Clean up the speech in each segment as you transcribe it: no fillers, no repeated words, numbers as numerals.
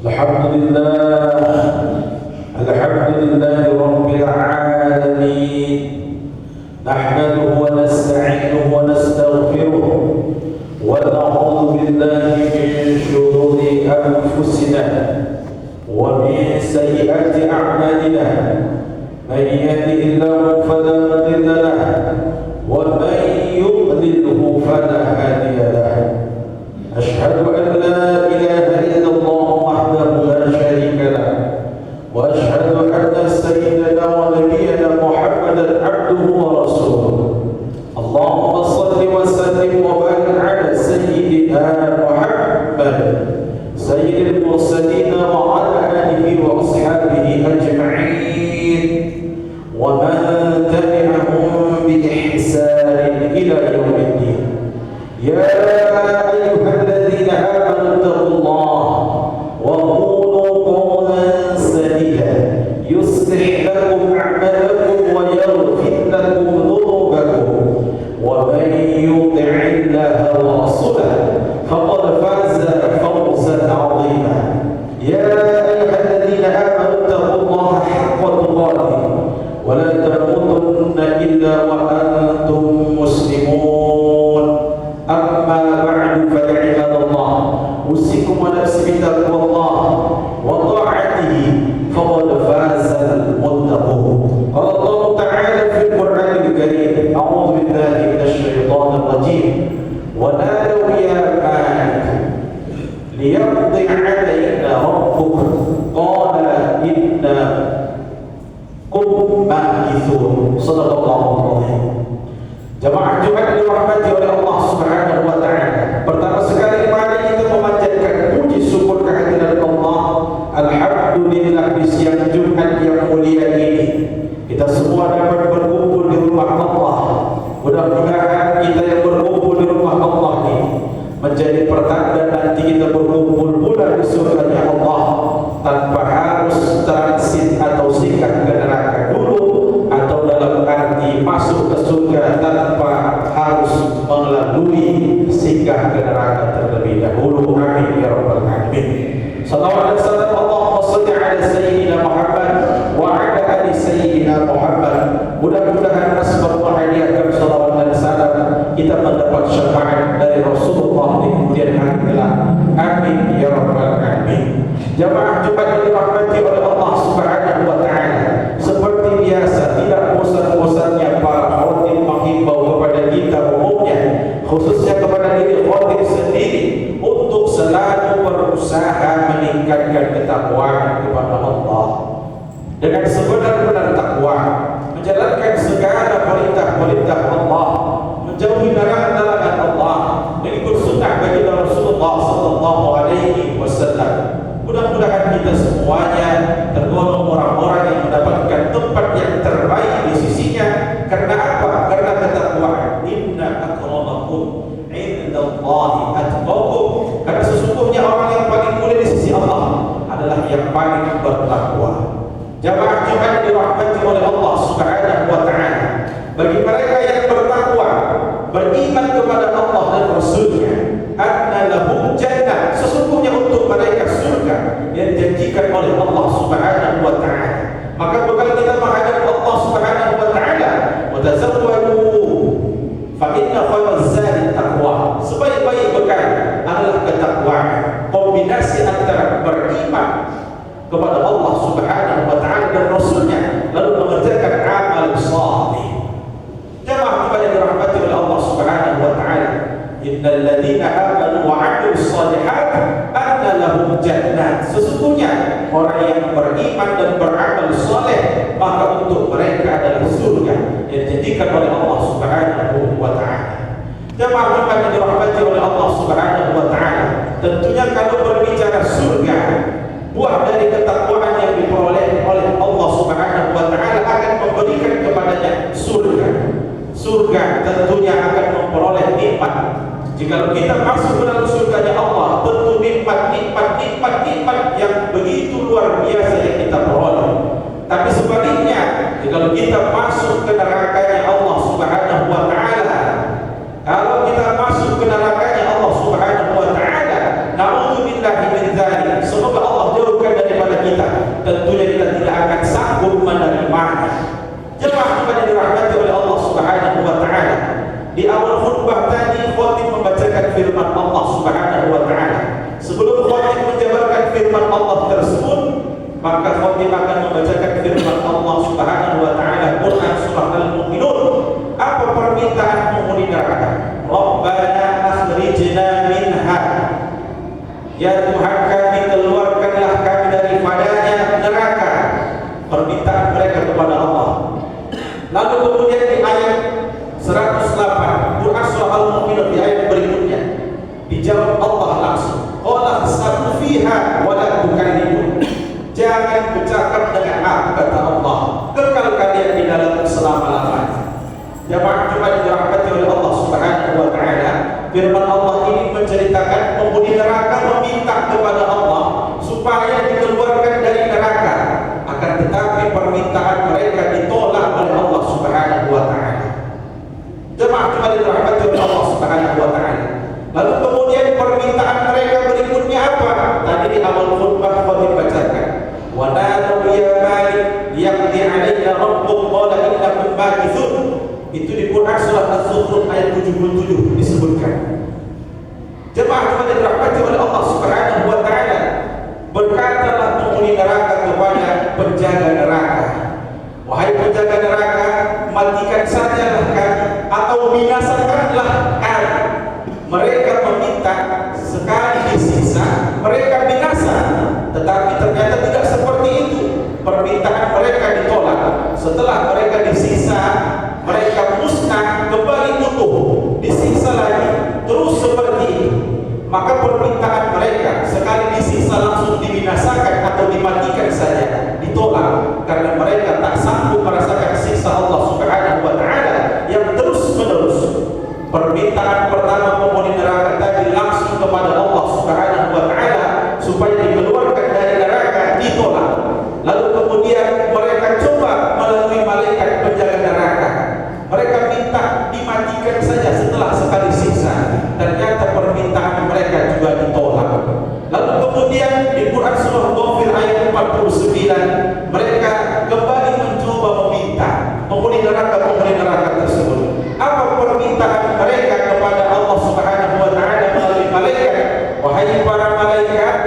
الحمد لله رب العالمين. نحمده ونستعينه ونستغفره ونعوذ بالله من شرور أنفسنا ومن سيئات أعمالنا. من يهده الله فلا مضل له ومن يضلله فلا هادي له. أشهد أن لا إله إلا الله وحده لا شريك له، وأشهد أن سيدنا ونبينا محمدا عبده ورسوله. اللهم صل وسلم وبارك على سيدنا محمد سيد المرسلين وعلى آله وأصحابه أجمعين ومن تبعهم بإحسان إلى يوم الدين. يا أيها الذين آمنوا اتقوا الله وقولوا قولا سديدا يصلح لكم أعمالكم ويغفر لكم ذنوبكم، ومن يطع الله ورسوله فقد فاز فوزا عظيما. يا أيها الذين آمنوا اتقوا الله حق تقاته ولا تموتن إلا وأنتم مسلمون. أما بعد فيا عباد الله، أوصيكم ونفسي بتقوى الله وطاعته فقد فاز المتقون. قال الله تعالى في القرآن الكريم: أعوذ بالله من الشيطان الرجيم: ونادوا يا مالك ليقضي علينا ربك قال إنكم ماكثون. صدق الله العظيم. Jamaah Jumat dirahmati oleh Allah Subhanahu wa taala. Pertama sekali mari kita memanjatkan puji syukur kehadirat Allah. Alhamdulillah di siang Jumat yang mulia ini kita semua dapat berkumpul di rumah Allah. Mudah-mudahan kita yang berkumpul di rumah Allah ini menjadi pertanda nanti kita berkumpul pula di surganya Allah tanpa harus transit atau singgah ke neraka dulu, atau dalam arti masuk ke surga tanpa harus melalui singgah ke neraka terlebih dahulu. Amin ya rabbal alamin. Salawat dan salam Allahumma shalli ala sayyidina Muhammad wa ala ali sayyidina Muhammad. Mudah-mudahan asbab menghadiahkan salawat dan salam kita mendapat syafaat dari Rasulullah di kemudian hari kelak. Amin ya rabbal alamin. Jamaah Jumat yang dirahmati oleh Allah Subhanahu wa taala, seperti biasa tidak bosan-bosannya para khotib menghimbau kepada kita umumnya, khususnya kepada diri khotib sendiri, untuk selalu berusaha meningkatkan ketakwaan kepada Allah dengan sebenar-benar takwa, menjalankan segala perintah-perintah Allah, menjauhi larangan-larangan Allah, mengikut sunnah baginda Rasulullah sallallahu alaihi wasallam. Mudah-mudahan kita semuanya tergolong orang-orang yang mendapatkan tempat yang terbaik di sisinya. Karena apa? Karena ketakwaan. Inna akramakum indallahi atqakum. Karena sesungguhnya orang yang paling mulia di sisi Allah adalah yang paling bertakwa. Jamaah Jumat dirahmati oleh Allah Subhanahu wa taala. Bagi mereka yang bertakwa, beriman kepada Allah dan Rasulnya, anna lahum jannah, sesungguhnya untuk mereka surga yang dijanjikan oleh Allah Subhanahu wa taala. Maka bekal kita menghadap Allah Subhanahu wa taala, wa tazawwadu fa inna khairaz zadi taqwa. Sebaik-baik bekal adalah ketakwaan. Kombinasi antara beriman kepada Allah Subhanahu wa taala dan Rasulnya, lalu mengerjakan amal saleh. Jamaah kepada dirahmati oleh Allah Subhanahu wa taala, innal ladzina amanu wa 'amilus shalihat anna lahum jannat. Sesungguhnya orang yang beriman dan beramal saleh, maka untuk mereka adalah surga yang dijadikan oleh Allah Subhanahu wa taala. Jamaah yang dirahmati oleh Allah Subhanahu wa taala, tentunya kalau berbicara surga, buah dari ketakwaan yang diperoleh oleh Allah Subhanahu wa taala akan memberikan kepadanya surga. Surga tentunya akan memperoleh nikmat. Jika kita masuk ke dalam surganya Allah, tentu nikmat yang begitu luar biasa yang kita peroleh. Tapi sebaliknya, jika kita masuk ke nerakanya Allah Subhanahu wa taala, kalau kita masuk ke nerakanya Allah Subhanahu wa taala, naudzubillahi min dzalik, semoga Allah akhrijna minha, ya Tuhan kami keluarkanlah kami daripadanya neraka. Permintaan mereka kepada Allah. Lalu kemudian di ayat 108 Quran surah Al-Mu'minun di ayat berikutnya dijawab Allah langsung, qala khsabu fiha wa la tukallimun. Jangan bercakap dengan aku, kata Allah, kekal kalian di dalam selama-lamanya. Jamaah Jumat dirahmati oleh Allah Subhanahu wa taala, firman Allah ini menceritakan penghuni neraka meminta kepada Allah supaya dikeluarkan dari neraka, akan tetapi permintaan mereka ditolak oleh Allah Subhanahu wa taala. Jemaah Jumat dirahmati oleh Allah Subhanahu wa taala. Lalu kemudian permintaan mereka berikutnya apa? Tadi di awal khutbah kami bacakan, wa nadu ya malik yaqdi 'alaina rabbuk qala innakum makithun. Itu di Quran surah Az-Zukhruf ayat 77 disebutkan. Jemaah Jumat dirahmati oleh Allah Subhanahu wa taala, berkatalah penghuni neraka kepada penjaga neraka, wahai penjaga neraka, matikan sajalah kami atau binasakanlah kami. Mereka meminta sekali disiksa mereka binasa, tetapi ternyata tidak seperti itu. Permintaan mereka ditolak. Setelah mereka disiksa, mereka musnah, kembali utuh, disiksa lagi, terus seperti itu. Maka permintaan mereka sekali disiksa langsung dibinasakan atau dimatikan saja ditolak, karena mereka tak sanggup merasakan siksa Allah Subhanahu wa taala yang terus menerus. Permintaan pertama penghuni neraka tadi langsung kepada Allah Subhanahu wa taala supaya dikeluarkan dari neraka, ditolak. Lalu kemudian mereka coba melalui malaikat penjaga neraka. Mereka minta dimatikan saja setelah sekali siksa. Ternyata permintaan mereka juga ditolak. Lalu kemudian di Quran surah Ghafir ayat 49 mereka kembali mencoba meminta penghuni neraka tersebut. Apa permintaan mereka kepada Allah Subhanahu wa taala melalui malaikat? Wahai para malaikat,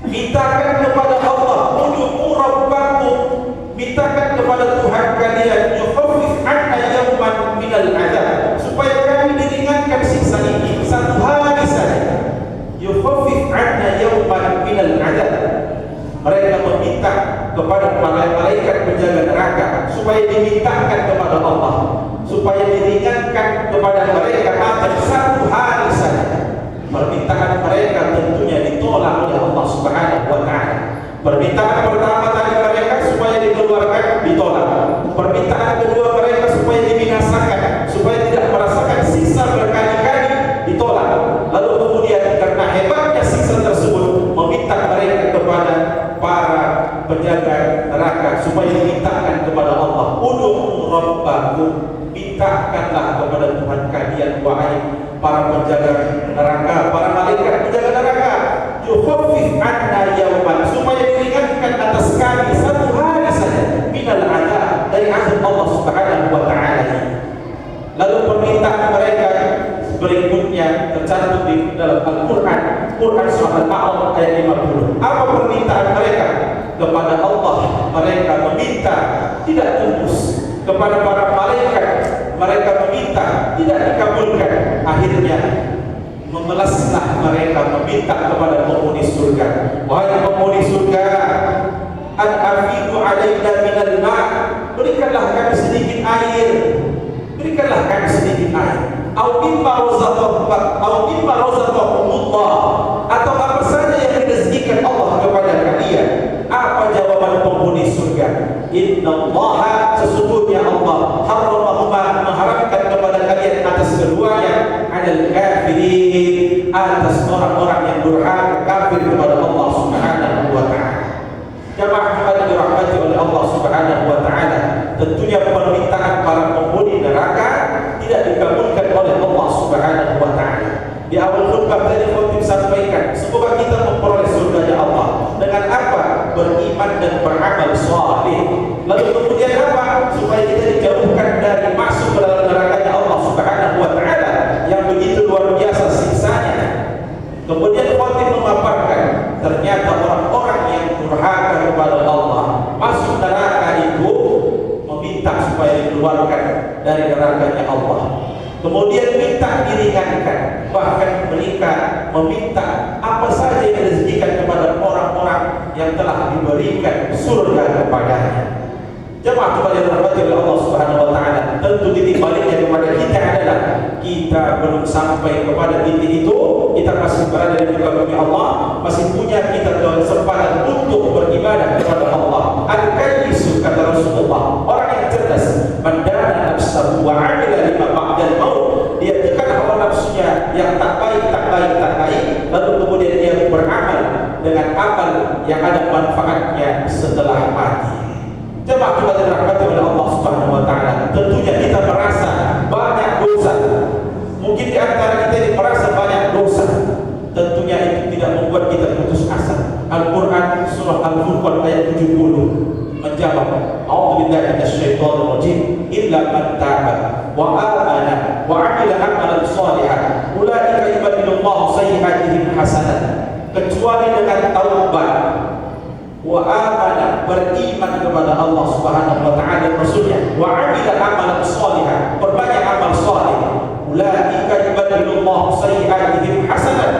mintakan kepada Allah, ud'u rabbakum, mintakan kepada Tuhan kalian, yukhaffif 'anna yawman minal 'adzab, supaya kami diringankan siksa ini satu hari saja. Yukhaffif 'anna yawman minal 'adzab. Mereka meminta kepada para malaikat penjaga neraka supaya dimintakan kepada Allah, supaya diringankan kepada mereka atas satu hari saja. Permintaan mereka tentunya ditolak oleh Allah Subhanahu wa taala. Permintaan pertama tadi mereka supaya dikeluarkan, ditolak. Permintaan kedua mereka supaya dibinasakan, supaya tidak merasakan siksa berkali-kali, ditolak. Lalu kemudian karena hebatnya siksa tersebut, meminta mereka kepada para penjaga neraka supaya dimintakan kepada Allah, ud'u rabbakum, mintakanlah kepada Tuhan kalian, wahai para penjaga neraka, para malaikat penjaga neraka, yukhaffif 'anna yawman, supaya diringankan atas kami satu hari saja minal 'adzab, dari azab Allah Subhanahu wa taala. Lalu permintaan mereka berikutnya tercantum di dalam Al-Quran, Quran surah Al-A'raf ayat 50. Apa permintaan mereka kepada Allah? Mereka meminta tidak tembus. Kepada para malaikat mereka meminta tidak dikabulkan. Akhirnya memelaslah mereka meminta kepada penghuni surga, wahai penghuni surga, an-afidu 'alaina minal ma', berikanlah kami sedikit air, berikanlah kami sedikit air. Au mimma razaqakumullah, atau apa saja yang direzekikan Allah kepada kalian. Apa jawaban penghuni surga? Innallaha, sesungguhnya Allah, harramahuma, mengharamkan kepada kalian atas keduanya, 'alal kafirin, atas orang-orang yang durhaka kafir kepada Allah Subhanahu wa taala. Jamaah Jumat dirahmati oleh Allah Subhanahu wa taala, tentunya permintaan para penghuni neraka tidak dikabulkan oleh Allah Subhanahu wa taala. Di awal khutbah tadi khotib sampaikan, semoga kita memperoleh surganya Allah dengan apa? Beriman dan beramal saleh. Lalu kemudian apa? Supaya kita dijauhkan dari masuk ke dalam nerakanya Allah Subhanahu wa taala yang begitu luar biasa siksanya. Kemudian khotib memaparkan, ternyata orang-orang yang durhaka kepada Allah masuk neraka itu meminta supaya dikeluarkan dari nerakanya Allah. Kemudian kemudian minta diringankan. Bahkan mereka meminta apa saja yang direzekikan kepada orang-orang yang telah diberikan surga kepadanya. Jemaah kepada rahmati oleh Allah Subhanahu wa taala, tentu titik baliknya kepada kita adalah kita belum sampai kepada titik itu. Kita masih berada di muka bumi Allah, masih punya kita kesempatan untuk beribadah kepada Allah. Al-Kayyisu, kata Rasulullah, orang yang cerdas, mandana nafsahu wa amila lima ba'dal maut. Dia tekan hawa nafsunya yang tak baik, lalu kemudian dia beramal dengan amal yang ada manfaatnya setelah mati. Jemaah kepada rahmat oleh Allah Subhanahu wa taala, tentunya kita merasa banyak dosa. Mungkin di antara kita ini merasa banyak dosa. Tentunya itu tidak membuat kita putus asa. Al-Quran surah Al-Furqan ayat 70 menjawab, A'udzubillahi minasyaitonir rajim, illa man taba wa amana wa 'amila amalan shalihan ulaika yubaddilullahu sayyi'atihim hasanat. Kecuali dengan taubat wa amana, beriman kepada Allah Subhanahu wa taala dan Rasulnya, wa 'amila amalan shalihan, berbanyak amal saleh, ulaika yubaddilullahu sayyi'atihim hasanat.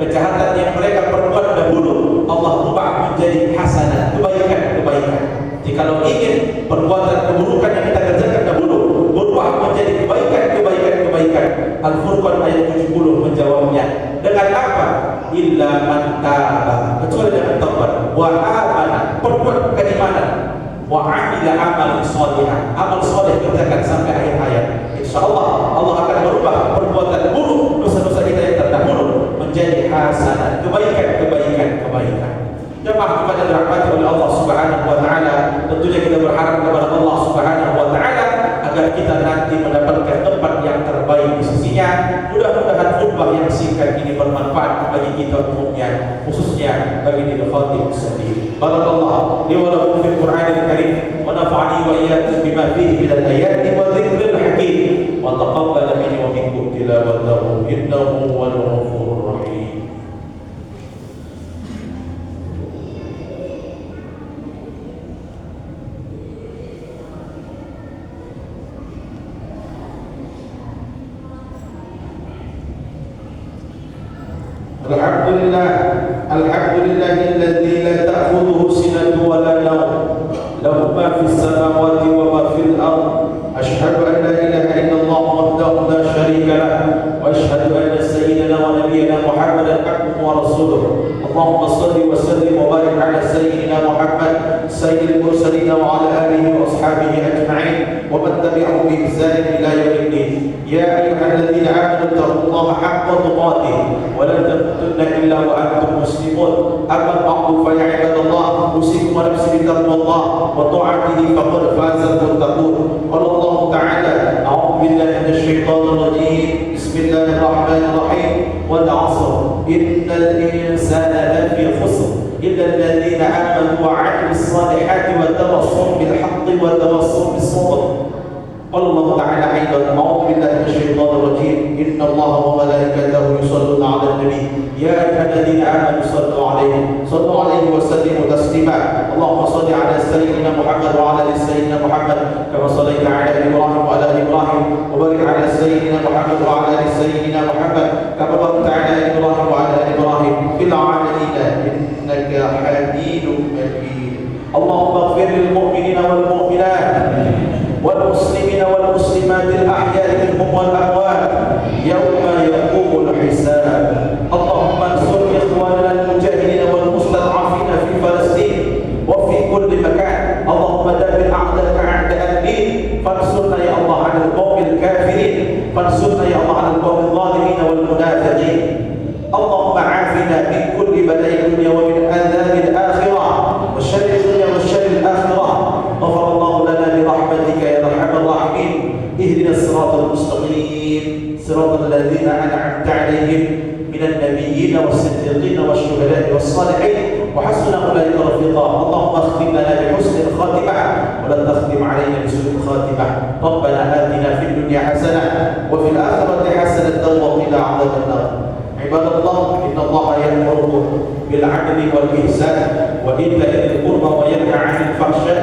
Kejahatan yang mereka perbuat dahulu Allah ubah menjadi hasanat, kebaikan. Jikalau ingin perbuatan keburukan yang kita kerjakan dahulu berubah menjadi kebaikan. Al-Furqan ayat 70 menjawabnya dengan apa? Illa man taba, kecuali dengan taubat, wa amana, perbuat keimanan, wa amila amal shalihan, amal saleh kerjakan sampai akhir ayat. Insyaallah Allah akan merubah perbuatan buruk, dosa-dosa kita yang terdahulu menjadi hasanah, kebaikan. Jemaah kepada dirahmati oleh Allah Subhanahu wa taala, tentunya kita berharap kepada Allah Subhanahu wa taala agar kita nanti mendapatkan tempat yang terbaik di sisinya. Mudah-mudahan khutbah yang singkat ini bermanfaat bagi kita umumnya, khususnya bagi diri khatib sendiri. Barakallahu li wa lakum fil Qur'anil Karim wa nafa'ani wa iyyakum bima fihi min al-ayati wa dzikril hakim wa taqabbal minni wa minkum tilawatahu innahu huwal ghafurur rahim. Alhamdulillah alladzi la ta'khudhuhu sinatun wa la nawm, lahu ma fis samawati wa ma fil ardh. Asyhadu an la ilaha illallah wahdahu la syarika lahu wa asyhadu anna sayyidana wa nabiyyana Muhammadan abduhu wa rasuluh. Allahumma shalli wa sallim wa barik ala sayyidina Muhammad sayyidil mursalin wa ala alihi wa ashabihi ajma'in wa man tabi'ahum bi ihsan ila yaumiddin. Ya ayyuhalladzina amanu taqullaha haqqa tuqatih wa la tamutunna illa wa antum muslimun. Amma ba'du fa ya ibadallah, usikum wa nafsi bi taqwallah wa ta'atihi faqad faza al-muttaqun. Qala Allah ta'ala, a'udzu billahi minasy syaithanir rajim. Bismillahir rahmanir rahim. Wal 'ashr innal insana lafi khusr illa alladhina amanu wa 'amilus salihati wa tawassaw bil haqqi wa tawassaw bis sabr. قال الله تعالى أيضا أعوذ بالله من الشيطان الرجيم إن الله وملائكته يصلون على النبي يا أيها الذين آمنوا صلوا عليه وسلموا تسليما. اللهم صل على سيدنا محمد وعلى آل سيدنا محمد كما صليت على إبراهيم وعلى آل إبراهيم وبارك على سيدنا محمد وعلى آل سيدنا محمد كما باركت على إبراهيم وعلى آل إبراهيم في العالمين إنك حميد مجيد. اللهم اغفر للمؤمنين والمؤمنات والمسلمين والمسلمات الأحياء منهم والأموات يوم يقوم الحساب. اللهم انصر إخواننا المجاهدين والمستضعفين في فلسطين وفي كل مكان. اللهم دمر أعداءك أعداء الدين، فانصرنا يا الله على القوم الكافرين، فانصرنا يا الله على القوم الظالمين والمنافقين. اللهم عافنا من كل بلاء الدنيا ومن عذاب الآخرة وشر الدنيا وشر الآخرة. غفر الله لنا برحمتك يا أرحم الراحمين. اهدنا الصراط المستقيم صراط الذين أنعمت عليهم من النبيين والصديقين والشهداء والصالحين وحسن أولئك رفيقا. اللهم اختم لنا بحسن الخاتمة ولا تختم علينا بسوء الخاتمة. ربنا آتنا في الدنيا حسنة وفي الآخرة حسنة وقنا عذاب النار. عباد الله إن الله يأمركم بالعدل والإحسان وإيتاء ذي القربى وينهى عن الفحشاء